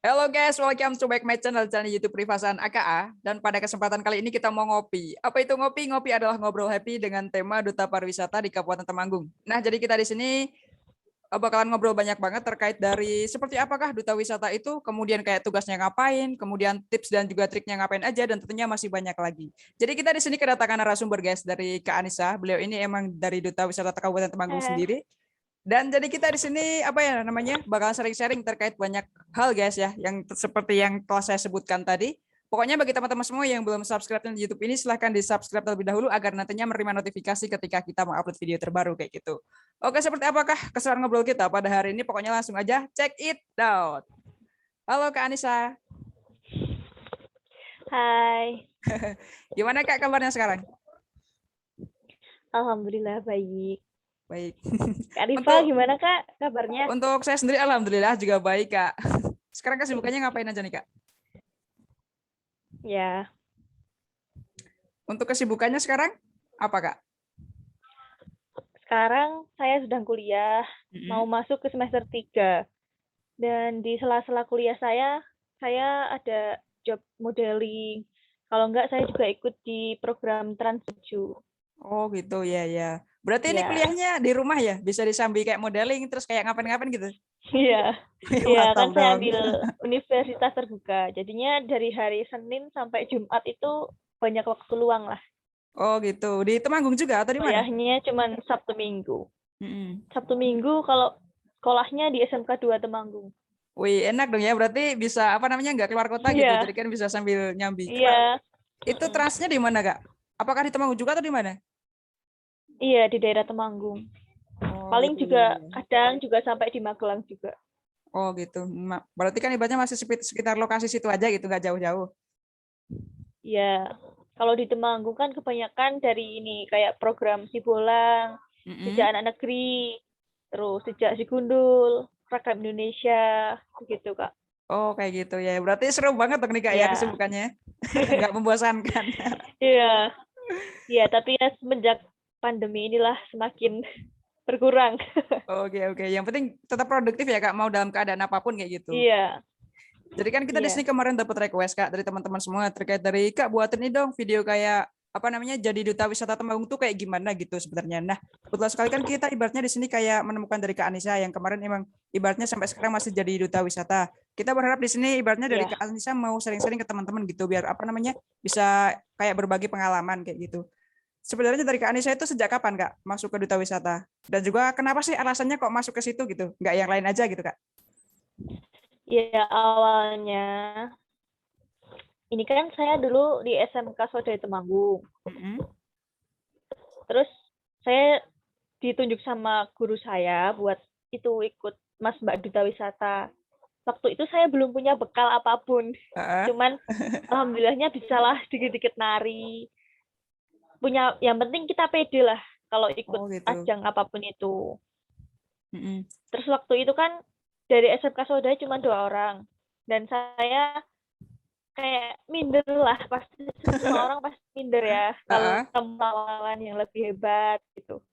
Halo guys, welcome to back my channel YouTube Privasan AKA. Dan pada kesempatan kali ini kita mau ngopi. Apa itu ngopi? Ngopi adalah ngobrol happy dengan tema Duta Pariwisata di Kabupaten Temanggung. Nah, jadi kita di sini bakalan ngobrol banyak banget terkait dari seperti apakah Duta Wisata itu, kemudian kayak tugasnya ngapain, kemudian tips dan juga triknya ngapain aja, dan tentunya masih banyak lagi. Jadi kita di sini kedatangan narasumber guys dari Kak Anissa. Beliau ini emang dari Duta Wisata Kabupaten Temanggung sendiri. Dan jadi kita di sini apa ya namanya bakal sharing-sharing terkait banyak hal guys ya, yang seperti yang telah saya sebutkan tadi. Pokoknya bagi teman-teman semua yang belum subscribe di YouTube ini, silahkan di-subscribe terlebih dahulu agar nantinya menerima notifikasi ketika kita mau upload video terbaru kayak gitu. Oke, seperti apakah keseruan ngobrol kita pada hari ini? Pokoknya langsung aja check it out. Halo Kak Anissa. Hai. Gimana Kak kabarnya sekarang? Alhamdulillah baik. Baik. Kak Rifa gimana Kak kabarnya? Untuk saya sendiri alhamdulillah juga baik Kak. Sekarang kesibukannya ngapain aja nih Kak? Ya. Untuk kesibukannya sekarang apa Kak? Sekarang saya sedang kuliah, mau masuk ke semester 3. Dan di sela-sela kuliah saya ada job modeling. Kalau enggak saya juga ikut di program Trans 7. Oh gitu ya ya. Berarti ini Ya. kuliahnya di rumah ya? Bisa disambi kayak modeling terus kayak ngapain-ngapain gitu? Iya. Iya, Mantap kan saya dong. ambil universitas terbuka. Jadinya dari hari Senin sampai Jumat itu banyak waktu luang lah. Oh gitu. Di Temanggung juga atau di mana? Kuliahnya cuma Sabtu Minggu. Mm-mm. Sabtu Minggu kalau sekolahnya di SMK 2 Temanggung. Wih enak dong ya. Berarti bisa apa namanya nggak keluar kota gitu. Iya. Jadi kan bisa sambil nyambi. Iya. Itu transnya di mana Kak? Apakah di Temanggung juga atau di mana? Iya, di daerah Temanggung. Oh, Paling gitu, juga ya. kadang juga sampai di Magelang juga. Oh gitu. Berarti kan ibaratnya masih sekitar lokasi situ aja gitu, nggak jauh-jauh. Iya. Kalau di Temanggung kan kebanyakan dari ini kayak program Sibolang, Sejak Anak Negeri, terus Sejak Sigundul, Program Indonesia, begitu Kak. Oh kayak gitu ya. Berarti seru banget dong nih Kak ya Iya. kesibukannya. Nggak membosankan. Iya. Iya, tapi ya semenjak pandemi inilah semakin berkurang. Oke oke. Yang penting tetap produktif ya Kak. Mau dalam keadaan apapun kayak gitu. Iya. Jadi kan kita di sini kemarin dapat request Kak dari teman-teman semua terkait dari Kak buatin ini dong video kayak apa namanya jadi duta wisata Temanggung tuh kayak gimana gitu sebenarnya. Nah, kebetulan sekali kan kita ibaratnya di sini kayak menemukan dari Kak Anissa yang kemarin emang ibaratnya sampai sekarang masih jadi duta wisata. Kita berharap di sini ibaratnya dari Kak Anissa mau sering-sering ke teman-teman gitu biar apa namanya bisa kayak berbagi pengalaman kayak gitu. Sebenarnya dari Kak Anissa itu sejak kapan Kak masuk ke duta wisata? Dan juga kenapa sih alasannya kok masuk ke situ gitu? Nggak yang lain aja gitu Kak? Ya, awalnya ini kan saya dulu di SMK Swadaya Temanggung. Terus saya ditunjuk sama guru saya buat itu ikut Mas Mbak Duta Wisata. Waktu itu saya belum punya bekal apapun. Cuman alhamdulillahnya bisalah dikit-dikit nari. Punya yang penting kita pede lah kalau ikut ajang apapun itu. Terus waktu itu kan dari SMK Swadaya cuma 2 orang. Dan saya kayak minder lah, pasti semua orang pasti minder ya kalau lawan yang lebih hebat gitu.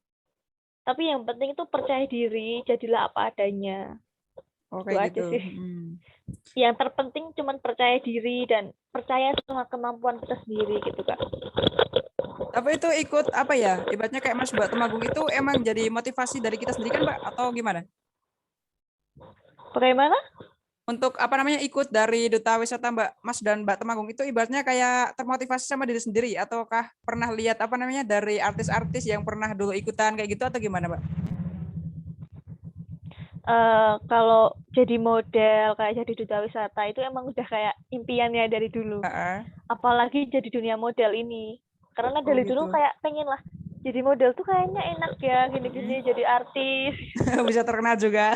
Tapi yang penting itu percaya diri, jadilah apa adanya. Oke gitu gitu. Aja sih. Yang terpenting cuma percaya diri dan percaya sama kemampuan kita sendiri gitu Kak. Tapi itu ikut apa ya? Ibaratnya kayak Mas Mbak Temanggung itu emang jadi motivasi dari kita sendiri kan Mbak atau gimana? Bagaimana? Untuk apa namanya ikut dari Duta Wisata Mas dan Mbak Temanggung itu ibaratnya kayak termotivasi sama diri sendiri ataukah pernah lihat apa namanya dari artis-artis yang pernah dulu ikutan kayak gitu atau gimana Mbak? Kalau jadi model kayak jadi duta wisata itu emang udah kayak impiannya dari dulu. Apalagi jadi dunia model ini. Karena dari dulu kayak pengen lah jadi model tuh kayaknya enak ya gini-gini jadi artis. Bisa terkenal juga.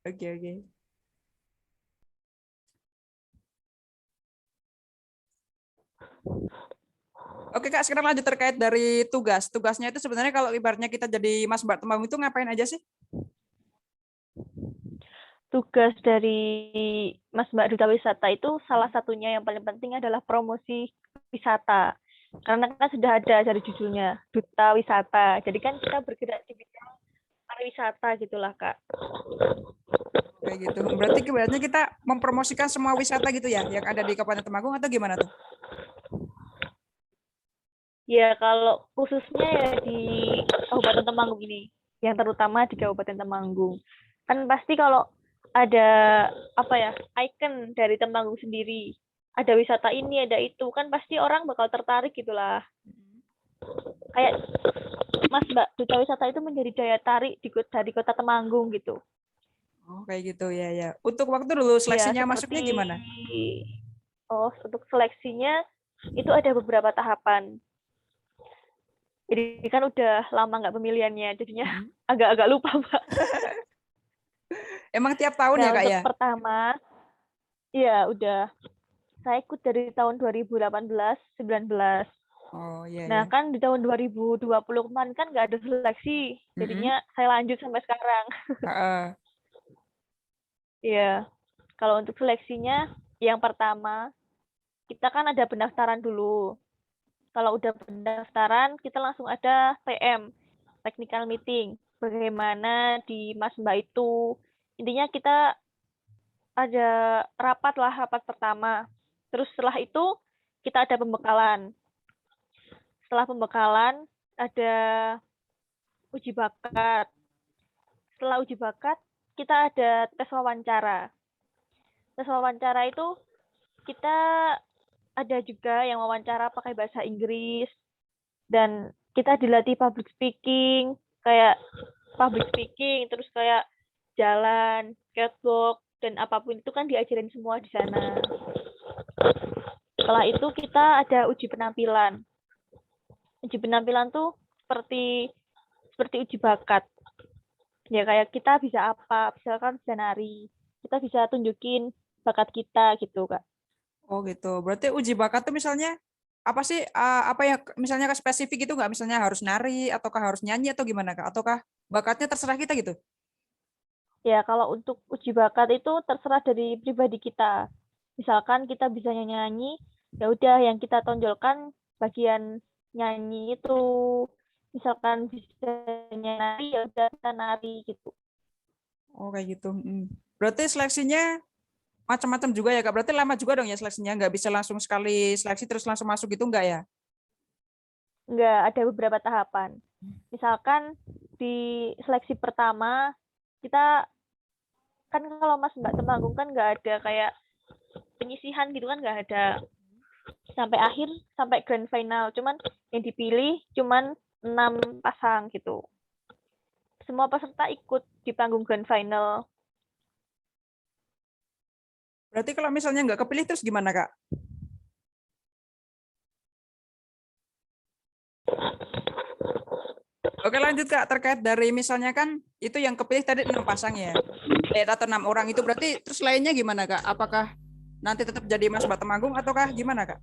Oke. Oke Kak, sekarang lanjut terkait dari tugas. Tugasnya itu sebenarnya kalau ibaratnya kita jadi Mas Mbak Temanggung itu ngapain aja sih? Tugas dari Mas Mbak Duta Wisata itu salah satunya yang paling penting adalah promosi wisata. Karena kan sudah ada dari judulnya, Duta Wisata. Jadi kan kita bergerak di bidang pariwisata gitulah Kak. Kayak gitu. Berarti kebetulannya kita mempromosikan semua wisata gitu ya, yang ada di Kabupaten Temanggung atau gimana tuh? Ya, kalau khususnya ya di Kabupaten Temanggung ini, yang terutama di Kabupaten Temanggung. Kan pasti kalau ada apa ya, ikon dari Temanggung sendiri, ada wisata ini, ada itu, kan pasti orang bakal tertarik gitulah. Kayak Mas Mbak, Duta Wisata itu menjadi daya tarik dari Kota Temanggung gitu. Oh, kayak gitu ya ya. Untuk waktu dulu Ya, seleksinya masuknya seperti gimana? untuk seleksinya itu ada beberapa tahapan. Jadi kan udah lama nggak pemilihannya, jadinya agak-agak lupa, Mbak. Emang tiap tahun ya Nah, Kak untuk ya? pertama, ya udah. Saya ikut dari tahun 2018, 19. Oh iya Nah, ya. kan di tahun 2020 kemarin kan nggak ada seleksi. Mm-mm. Jadinya saya lanjut sampai sekarang. Heeh. Iya. Kalau untuk seleksinya, yang pertama, kita kan ada pendaftaran dulu. Kalau udah pendaftaran, kita langsung ada TM, technical meeting. Bagaimana di Mas Mbak itu. Intinya kita ada rapat pertama. Terus setelah itu, kita ada pembekalan. Setelah pembekalan, ada uji bakat. Setelah uji bakat, kita ada tes wawancara. Tes wawancara itu kita ada juga yang wawancara pakai bahasa Inggris, dan kita dilatih public speaking, terus kayak jalan, catwalk, dan apapun itu kan diajarin semua di sana. Setelah itu kita ada uji penampilan. Uji penampilan tuh seperti uji bakat. Ya kayak kita bisa apa, misalkan bisa nari, kita bisa tunjukin bakat kita gitu, Kak. Oh gitu. Berarti uji bakat tuh misalnya apa sih? Apa ya? Misalnya ke spesifik itu nggak? Misalnya harus nari ataukah harus nyanyi atau gimana Kak? Ataukah bakatnya terserah kita gitu? Ya, kalau untuk uji bakat itu terserah dari pribadi kita. Misalkan kita bisa nyanyi, ya udah yang kita tonjolkan bagian nyanyi itu. Misalkan bisa nyanyi, ya udah kita nari gitu. Oh kayak gitu. Berarti seleksinya macam-macam juga ya Kak. Berarti lama juga dong ya seleksinya. Nggak bisa langsung sekali seleksi terus langsung masuk gitu nggak ya? Enggak, ada beberapa tahapan. Misalkan di seleksi pertama, kita kan kalau Mas Mbak Temanggung kan nggak ada kayak penyisihan gitu kan, nggak ada sampai akhir, sampai grand final. Cuman yang dipilih cuman 6 pasang gitu. Semua peserta ikut di panggung grand final. Berarti kalau misalnya nggak kepilih terus gimana Kak? Oke lanjut Kak, terkait dari misalnya kan itu yang kepilih tadi 6 pasang ya. Atau 6 orang itu berarti terus lainnya gimana Kak? Apakah nanti tetap jadi Mas Mbak Temanggung ataukah gimana Kak?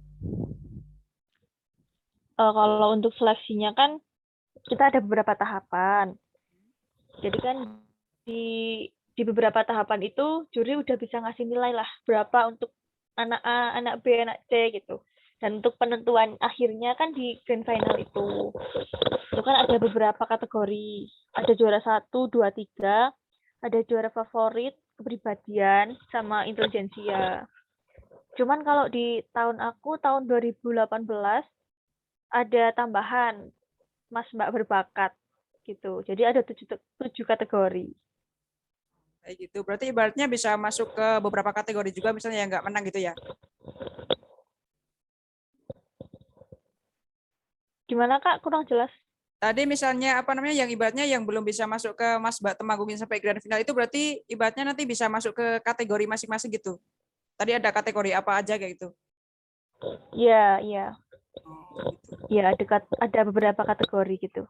Kalau untuk seleksinya kan kita ada beberapa tahapan. Jadi kan di beberapa tahapan itu juri udah bisa ngasih nilai lah berapa untuk anak A, anak B, anak C gitu. Dan untuk penentuan akhirnya kan di grand final itu kan ada beberapa kategori. Ada juara 1, 2, 3, ada juara favorit, kepribadian, sama intelijensia. Cuman kalau di tahun aku, tahun 2018, ada tambahan Mas Mbak berbakat gitu. Jadi ada 7 kategori. Kayak gitu. Berarti ibaratnya bisa masuk ke beberapa kategori juga misalnya yang nggak menang gitu ya. Gimana Kak? Kurang jelas. Tadi misalnya apa namanya yang ibaratnya yang belum bisa masuk ke Mas Mbak Temanggungin sampai grand final itu berarti ibaratnya nanti bisa masuk ke kategori masing-masing gitu. Tadi ada kategori apa aja kayak gitu. Iya, iya. Oh, gitu. Iya, ada beberapa kategori gitu.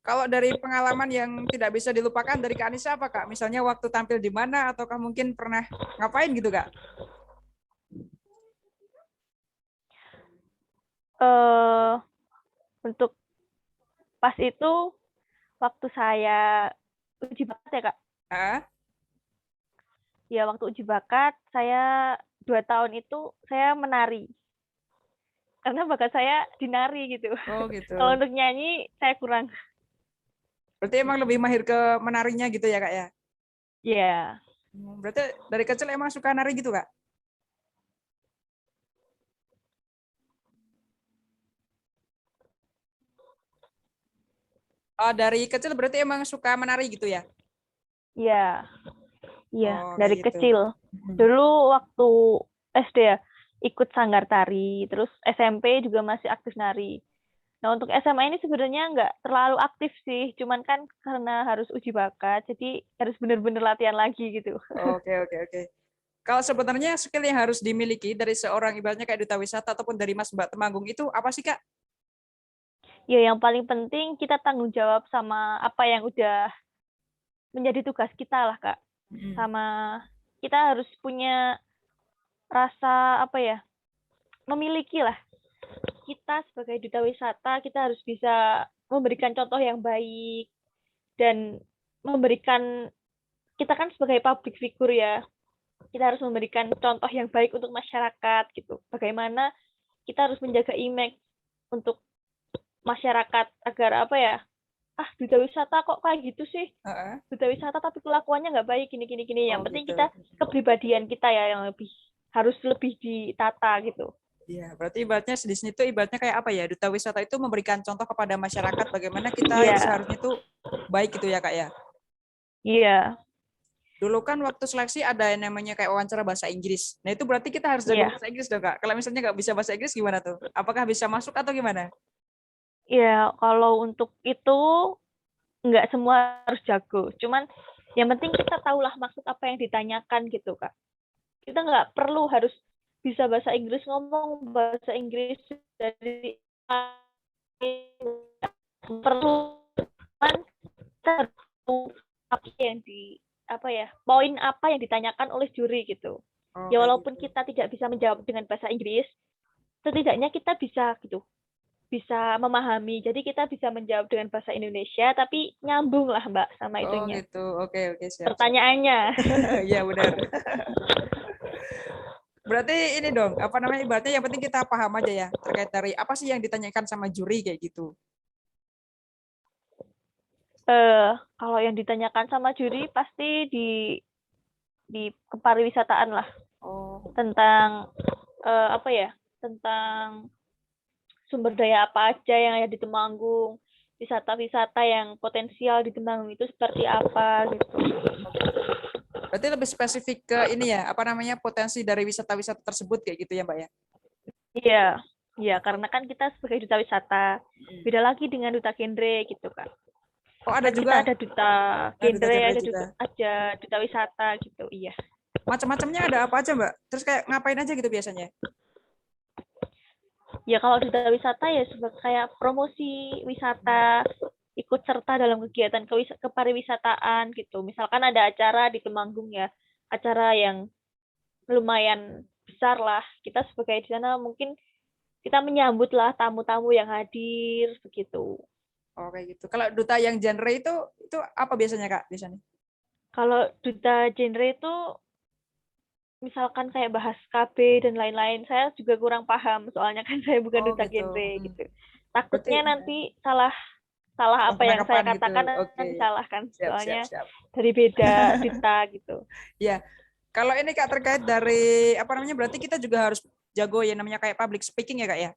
Kalau dari pengalaman yang tidak bisa dilupakan dari Kak Anissa apa Kak? Misalnya waktu tampil di mana ataukah mungkin pernah ngapain gitu Kak? Eh untuk pas itu waktu saya uji bakat ya Kak. Ah? Ya waktu uji bakat saya 2 tahun itu saya menari. Karena bakat saya dinari gitu. Oh gitu. Kalau untuk nyanyi saya kurang. Berarti emang lebih mahir ke menarinya gitu ya Kak ya? Ya. Berarti dari kecil emang suka nari gitu, Kak? Oh, dari kecil berarti emang suka menari gitu ya? Iya, iya, Oh, kayak dari gitu. kecil. Dulu waktu SD ya, ikut sanggar tari, terus SMP juga masih aktif nari. Nah, untuk SMA ini sebenarnya nggak terlalu aktif sih, cuman kan karena harus uji bakat, jadi harus bener-bener latihan lagi gitu. Oke, oke, oke. Kalau sebenarnya skill yang harus dimiliki dari seorang ibaratnya kayak duta wisata ataupun dari Mas Mbak Temanggung itu apa sih, Kak? Ya, yang paling penting kita tanggung jawab sama apa yang udah menjadi tugas kita lah, Kak. Sama kita harus punya rasa apa ya, memiliki lah. Kita sebagai duta wisata, kita harus bisa memberikan contoh yang baik dan memberikan, kita kan sebagai public figure ya, kita harus memberikan contoh yang baik untuk masyarakat gitu. Bagaimana kita harus menjaga image untuk masyarakat agar apa ya, duta wisata kok kayak gitu sih, duta wisata tapi kelakuannya nggak baik, gini. Oh Yang penting gitu. kita kepribadian kita ya yang harus lebih ditata gitu. Iya, berarti ibaratnya di sini tuh ibaratnya kayak apa ya? Duta wisata itu memberikan contoh kepada masyarakat bagaimana kita Iya, seharusnya tuh baik gitu ya, Kak ya. iya, Dulu kan waktu seleksi ada yang namanya kayak wawancara bahasa Inggris. Nah, itu berarti kita harus jago iya, bahasa Inggris dong, Kak. Kalau misalnya nggak bisa bahasa Inggris gimana tuh? Apakah bisa masuk atau gimana? iya. Kalau untuk itu nggak semua harus jago. Cuman yang penting kita tahulah maksud apa yang ditanyakan gitu, Kak. Kita nggak perlu harus bisa bahasa Inggris, ngomong bahasa Inggris dari perlu, kan kita harus tahu apa yang poin apa yang ditanyakan oleh juri gitu. Oh, Ya kayak walaupun gitu. kita tidak bisa menjawab dengan bahasa Inggris, setidaknya kita bisa gitu, bisa memahami. Jadi kita bisa menjawab dengan bahasa Indonesia, tapi nyambung lah Mbak sama Oh, itunya. gitu. Oke, oke, siap, siap. Pertanyaannya. Iya, benar. Berarti ini dong, apa namanya ibaratnya yang penting kita paham aja ya terkait dari apa sih yang ditanyakan sama juri kayak gitu. Kalau yang ditanyakan sama juri pasti di kepariwisataan lah, Oh, tentang apa ya, tentang sumber daya apa aja yang ada di Temanggung, wisata-wisata yang potensial di Temanggung itu seperti apa gitu. oh gitu. Berarti lebih spesifik ke ini ya, apa namanya potensi dari wisata-wisata tersebut kayak gitu ya, Mbak ya? Iya, iya, karena kan kita sebagai duta wisata beda lagi dengan duta genre gitu kan. Oh, ada Kan kita juga. ada duta Nah, duta genre, genre ada juga. duta wisata gitu. Iya. Macam-macamnya ada apa aja, Mbak? Terus kayak ngapain aja gitu biasanya? Ya kalau duta wisata ya sebagai kayak promosi wisata, ikut serta dalam kegiatan kepariwisataan gitu. Misalkan ada acara di Temanggung ya, acara yang lumayan besar lah. Kita sebagai di sana mungkin kita menyambut lah tamu-tamu yang hadir begitu. Oh, kayak gitu. Kalau duta yang genre itu apa biasanya, Kak, biasanya? Kalau duta genre itu misalkan kayak bahas KB dan lain-lain, saya juga kurang paham soalnya kan saya bukan Oh, duta gitu. genre gitu. Berarti Takutnya nanti salah salah salah apa yang saya penangkapan gitu. katakan Oke. nanti salah kan, Siap, siap, soalnya siap. dari beda duta gitu. Ya, kalau ini Kak terkait dari apa namanya berarti kita juga harus jago ya namanya kayak public speaking ya, Kak ya.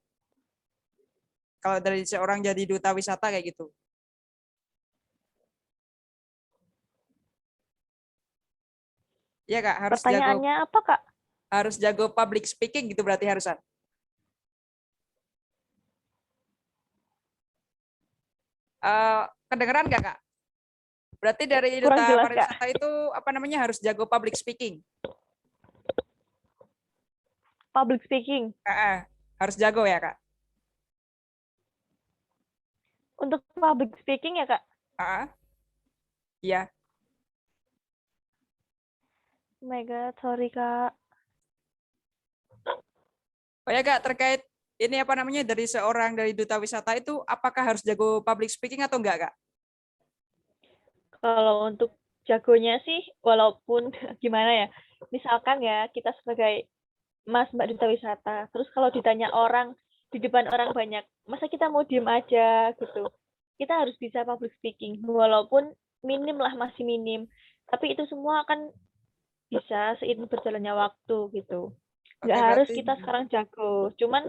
Kalau dari seorang jadi duta wisata kayak gitu. Iya, Kak, Pertanyaannya apa, Kak? harus jago public speaking gitu berarti harusan. Kedengeran nggak, Kak? Berarti dari Kurang duta jelas, Kak. pariwisata itu apa namanya harus jago public speaking. Public speaking. Harus jago ya, Kak. Untuk public speaking ya, Kak? Iya. Oh my God, sorry, Kak. Oh ya, Kak, terkait ini apa namanya dari seorang dari duta wisata itu apakah harus jago public speaking atau enggak, Kak? Kalau untuk jagonya sih, walaupun gimana ya, misalkan ya kita sebagai Mas Mbak Duta Wisata, terus kalau ditanya orang di depan orang banyak, masa kita mau diem aja gitu. Kita harus bisa public speaking, walaupun minim lah, masih minim. Tapi itu semua kan bisa seiring berjalannya waktu gitu. Nggak Oke, harus berarti kita sekarang jago, cuman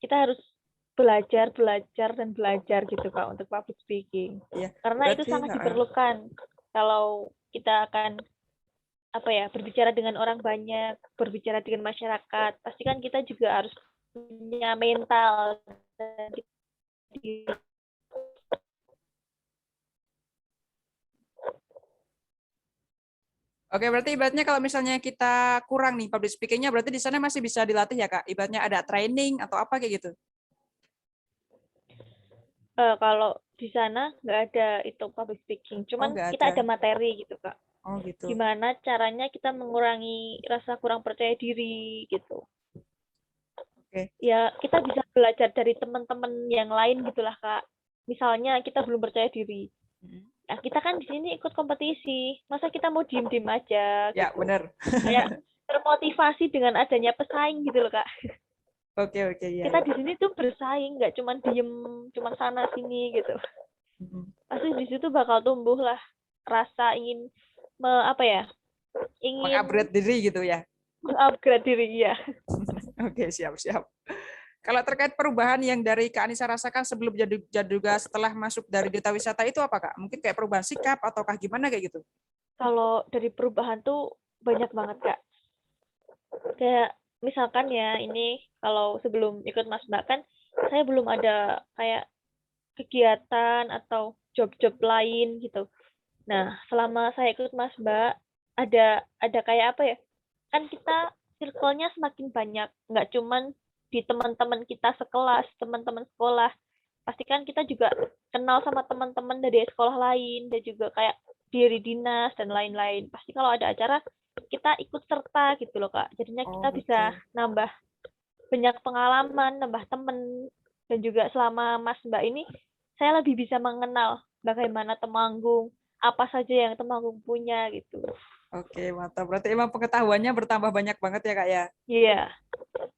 kita harus belajar, belajar, dan belajar gitu Kak untuk public speaking. ya, Karena itu berarti sangat diperlukan kalau kita akan berbicara dengan orang banyak, berbicara dengan masyarakat. Pasti kan kita juga harus punya mental dan Oke, berarti ibaratnya kalau misalnya kita kurang nih public speaking-nya, berarti di sana masih bisa dilatih ya, Kak? Ibaratnya ada training atau apa kayak gitu? kalau di sana nggak ada itu public speaking, Oh, cuman nggak ada. kita ada materi gitu Kak. Oh, gitu. Gimana caranya kita mengurangi rasa kurang percaya diri gitu. Oke. Ya, kita bisa belajar dari teman-teman yang lain gitulah Kak. Misalnya kita belum percaya diri. Nah, kita kan di sini ikut kompetisi. Masa kita mau diem-diem aja Ya, gitu. benar. Kayak termotivasi dengan adanya pesaing gitu loh Kak. Oke, oke, ya, Kita ya. di sini tuh bersaing, nggak cuma diem, cuma sana sini gitu. Pasti di situ bakal tumbuh lah rasa ingin ingin Mengupgrade diri gitu ya. mengupgrade diri ya. Oke, siap, siap. Kalau terkait perubahan yang dari Kak Anissa rasakan sebelum jadi juga setelah masuk dari Duta Wisata itu apa, Kak? Mungkin kayak perubahan sikap ataukah gimana kayak gitu? Kalau dari perubahan tuh banyak banget Kak. Kayak misalkan ya ini kalau sebelum ikut Mas Mbak kan saya belum ada kayak kegiatan atau job-job lain gitu. Nah, selama saya ikut Mas Mbak ada kayak kan kita circle-nya semakin banyak, nggak cuman di teman-teman kita sekelas, teman-teman sekolah. Pasti kan kita juga kenal sama teman-teman dari sekolah lain dan juga kayak diri dinas dan lain-lain. Pasti kalau ada acara kita ikut serta gitu loh Kak. Jadinya Oh, kita bisa betul. nambah banyak pengalaman, nambah temen, dan juga selama Mas Mbak ini saya lebih bisa mengenal bagaimana Temanggung, apa saja yang Temanggung punya gitu. Oke, mantap. Berarti emang pengetahuannya bertambah banyak banget ya, Kak ya? Iya,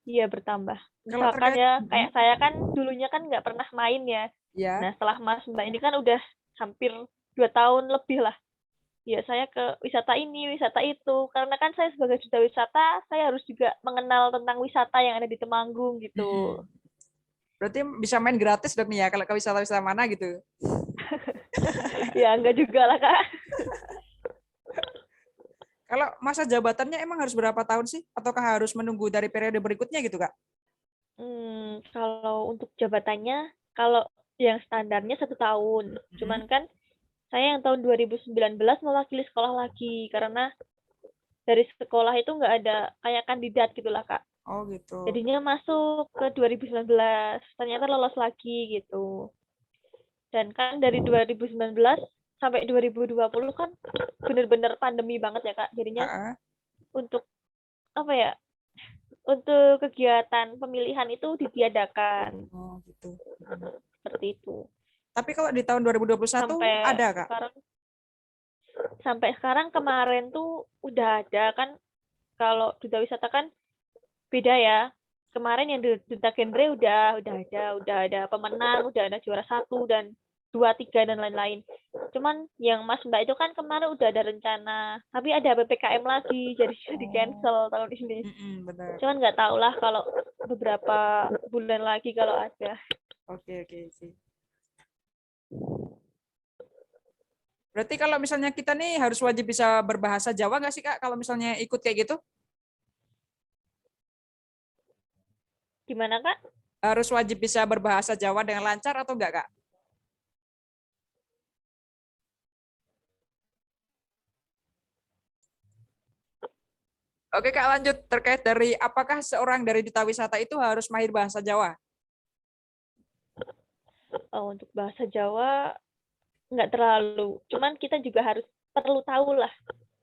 iya bertambah. Kalau Misalkan terkait, ya kayak saya kan dulunya kan nggak pernah main ya. ya, Nah setelah Mas Mbak ini kan udah hampir 2 tahun lebih lah. Ya saya ke wisata ini, wisata itu. Karena kan saya sebagai duta wisata, saya harus juga mengenal tentang wisata yang ada di Temanggung gitu. berarti bisa main gratis dong nih ya kalau ke wisata-wisata mana gitu. Ya enggak juga lah Kak. Kalau masa jabatannya emang harus berapa tahun sih? Ataukah harus menunggu dari periode berikutnya gitu, Kak? Kalau untuk jabatannya, kalau yang standarnya 1 tahun. Cuman kan saya yang tahun 2019 mewakili sekolah lagi karena dari sekolah itu nggak ada kayak kandidat gitulah Kak. Oh gitu. Jadinya masuk ke 2019, ternyata lolos lagi gitu. Dan kan dari 2019 sampai 2020 kan bener-bener pandemi banget ya Kak. Jadinya untuk apa ya? Untuk kegiatan pemilihan itu ditiadakan. Oh gitu. Seperti itu. Tapi kalau di tahun 2021 Sampai ada, Kak? sekarang kemarin tuh udah ada kan, kalau duta wisata kan beda ya. Kemarin yang duta genre udah ada pemenang, udah ada juara 1 dan 2, 3 dan lain-lain. Cuman yang Mas Mbak itu kan kemarin udah ada rencana, tapi ada PPKM lagi, jadi di cancel tahun ini. Benar. Cuman nggak tahu lah kalau beberapa bulan lagi kalau ada. Oke sih. Berarti kalau misalnya kita nih harus wajib bisa berbahasa Jawa nggak sih, Kak? Kalau misalnya ikut kayak gitu? Gimana Kak? Harus wajib bisa berbahasa Jawa dengan lancar atau enggak, Kak? Oke, Kak, lanjut. Terkait dari apakah seorang dari duta wisata itu harus mahir bahasa Jawa? Untuk bahasa Jawa nggak terlalu. Cuman kita juga perlu tahu lah.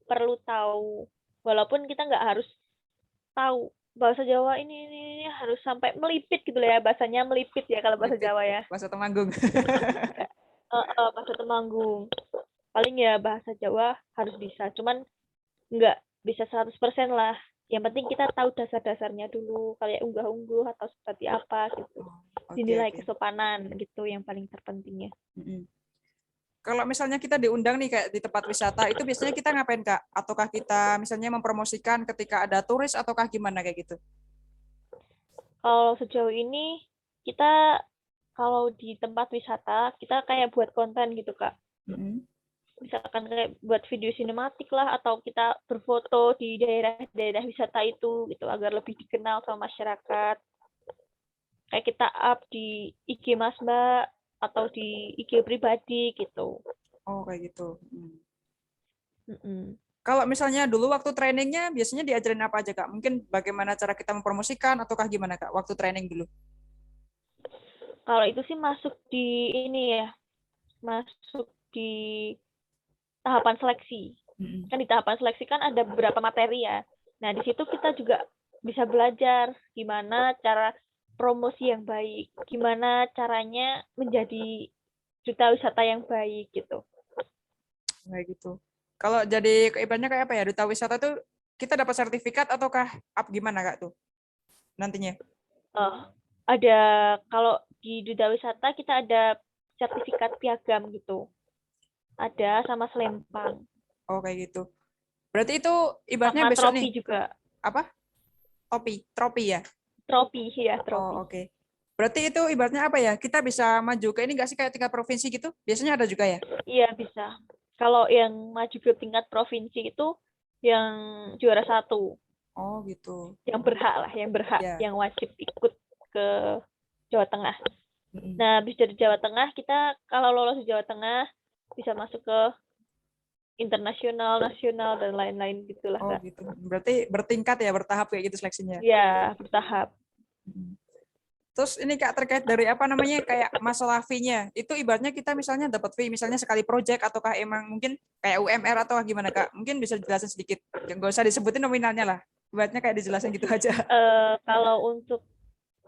Perlu tahu. Walaupun kita nggak harus tahu bahasa Jawa ini harus sampai melipit gitu ya, bahasanya melipit ya kalau bahasa Melipit. Jawa ya. Bahasa Temanggung. Bahasa Temanggung. Paling ya bahasa Jawa harus bisa. Cuman nggak bisa 100% lah. Yang penting kita tahu dasar-dasarnya dulu, kayak unggah-ungguh atau seperti apa gitu. Dinilai kesopanan gitu yang paling terpentingnya. Kalau misalnya kita diundang nih kayak di tempat wisata, itu biasanya kita ngapain Kak? Ataukah kita misalnya mempromosikan ketika ada turis ataukah gimana kayak gitu? Kalau sejauh ini kita kalau di tempat wisata kita kayak buat konten gitu Kak. Mm-mm. Misalkan kayak buat video sinematik lah atau kita berfoto di daerah-daerah wisata itu gitu agar lebih dikenal sama masyarakat. Kayak kita up di IG Mas Mbak atau di IG pribadi gitu. Oh kayak gitu. Mm-mm. Kalau misalnya dulu waktu trainingnya biasanya diajarin apa aja Kak? Mungkin bagaimana cara kita mempromosikan ataukah gimana Kak waktu training dulu? Kalau itu sih masuk di ini ya, masuk di tahapan seleksi. Mm-mm. Kan di tahapan seleksi kan ada beberapa materi ya. Nah, di situ kita juga bisa belajar gimana cara promosi yang baik, gimana caranya menjadi duta wisata yang baik gitu. Kayak gitu. Kalau jadi ibaratnya kayak apa ya? Duta wisata tuh kita dapat sertifikat ataukah up gimana Kak tuh nantinya? Oh, ada kalau di duta wisata kita ada sertifikat piagam gitu. Ada sama selempang, Oh kayak gitu. Berarti itu ibaratnya sama besok nih trofi juga. apa? Tropi ya? Trofi ya, trofi. Oh oke. Berarti itu ibaratnya apa ya? Kita bisa maju ke ini nggak sih kayak tingkat provinsi gitu? Biasanya ada juga ya? Iya, bisa. Kalau yang maju ke tingkat provinsi itu yang juara satu, Oh gitu. yang berhak lah, yang berhak, Ya. yang wajib ikut ke Jawa Tengah. Mm-mm. Nah, habis dari Jawa Tengah, kita kalau lolos di Jawa Tengah, bisa masuk ke internasional, nasional, dan lain-lain gitulah, Oh Kak. gitu. Berarti bertingkat ya, bertahap kayak gitu seleksinya. Ya, bertahap. Mm. Terus ini Kak terkait dari apa namanya kayak masalah fee-nya. Itu ibaratnya kita misalnya dapat fee misalnya sekali project ataukah emang mungkin kayak UMR atau gimana Kak? Mungkin bisa dijelasin sedikit. Nggak usah disebutin nominalnya lah. Ibaratnya kayak dijelasin gitu aja. Kalau untuk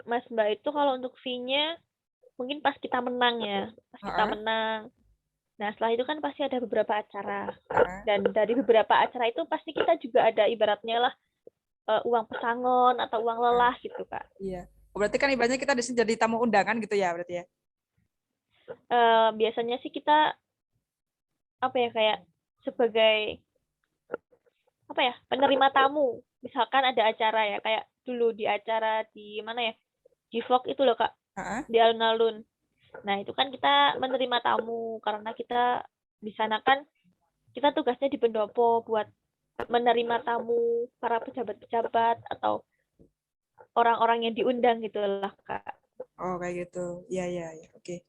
Mas Mbak itu, kalau untuk fee-nya, mungkin pas kita menang ya. Pas kita Heeh, menang. Nah, setelah itu kan pasti ada beberapa acara. heeh, Dan dari beberapa acara itu pasti kita juga ada ibaratnya lah uang pesangon atau uang heeh. lelah gitu, Kak. Iya. Oh, berarti kan ibaratnya kita di sini jadi tamu undangan gitu ya berarti ya. Biasanya sih kita apa ya kayak sebagai apa ya penerima tamu. Misalkan ada acara ya kayak dulu di acara di mana ya di Vlog itu loh Kak Heeh. di alun-alun. Nah itu kan kita menerima tamu karena kita di sana kan kita tugasnya di pendopo buat menerima tamu para pejabat-pejabat atau orang-orang yang diundang gitu lah Kak. Oh kayak gitu. Iya iya iya. Oke.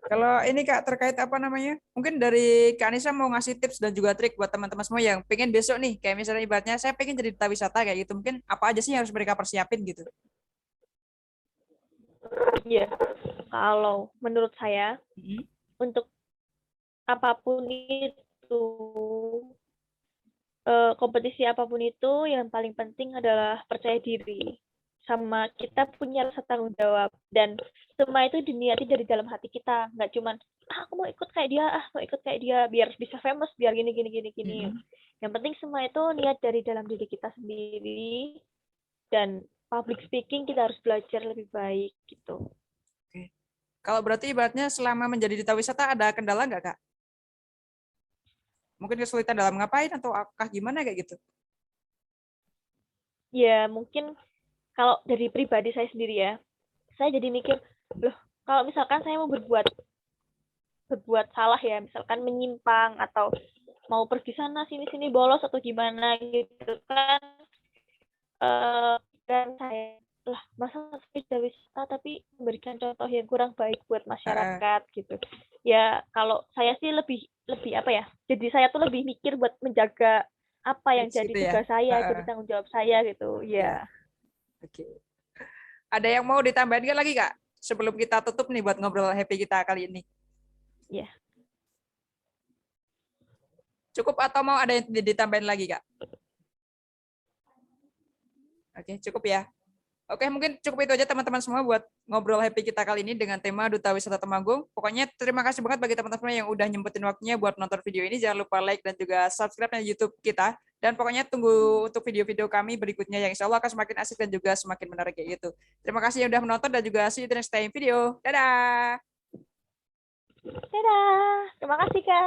Kalau ini Kak terkait apa namanya? Mungkin dari Kak Anissa mau ngasih tips dan juga trik buat teman-teman semua yang pengen besok nih, kayak misalnya ibaratnya saya pengen jadi duta wisata kayak gitu. Mungkin apa aja sih yang harus mereka persiapin gitu? Iya, kalau menurut saya Mm-mm. untuk apapun itu kompetisi apapun itu yang paling penting adalah percaya diri sama kita punya rasa tanggung jawab dan semua itu diniati dari dalam hati kita nggak cuman aku mau ikut kayak dia mau ikut kayak dia biar bisa famous biar gini gini gini gini Mm-mm. yang penting semua itu niat dari dalam diri kita sendiri dan public speaking kita harus belajar lebih baik gitu. Oke. Kalau berarti ibaratnya selama menjadi duta wisata ada kendala nggak Kak? Mungkin kesulitan dalam ngapain atau apakah gimana kayak gitu? Ya mungkin kalau dari pribadi saya sendiri ya saya jadi mikir loh kalau misalkan saya mau berbuat salah ya misalkan menyimpang atau mau pergi sana sini sini bolos atau gimana gitu kan dan saya lah masa sepeda wisata tapi memberikan contoh yang kurang baik buat Heeh. masyarakat gitu ya kalau saya sih lebih lebih apa ya jadi saya tuh lebih mikir buat menjaga apa yang Image jadi gitu ya. tugas saya Heeh. jadi tanggung jawab saya gitu Ya. ya. Oke. Ada yang mau ditambahin nggak lagi Kak? Sebelum kita tutup nih buat ngobrol happy kita kali ini. Ya Cukup atau mau ada yang ditambahin lagi Kak? Oke, cukup ya. Oke, mungkin cukup itu aja teman-teman semua buat ngobrol happy kita kali ini dengan tema Duta Wisata Temanggung. Pokoknya terima kasih banget bagi teman-teman yang udah nyempetin waktunya buat nonton video ini. Jangan lupa like dan juga subscribe di YouTube kita. Dan pokoknya tunggu untuk video-video kami berikutnya yang insya Allah akan semakin asik dan juga semakin menarik kayak gitu. Terima kasih yang udah menonton dan juga see you the next time video. Dadah! Dadah. Terima kasih, Kak.